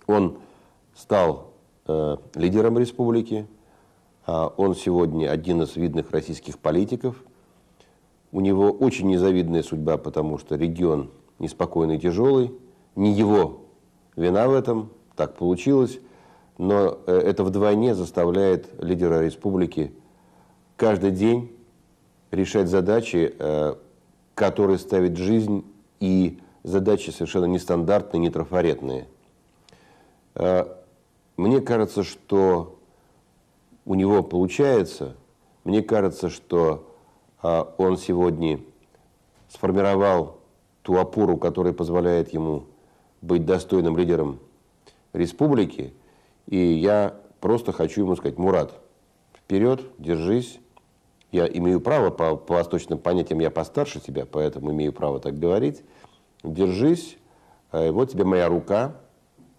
Он стал лидером республики, он сегодня один из видных российских политиков. У него очень незавидная судьба, потому что регион неспокойный и тяжелый. Не его вина в этом, так получилось. Но это вдвойне заставляет лидера республики каждый день решать задачи, которые ставит жизнь, и задачи совершенно нестандартные, не трафаретные. Мне кажется, что у него получается. Мне кажется, что он сегодня сформировал ту опору, которая позволяет ему быть достойным лидером республики. И я просто хочу ему сказать: Мурат, вперед, держись. Я имею право, по восточным понятиям я постарше тебя, поэтому имею право так говорить. Держись, вот тебе моя рука.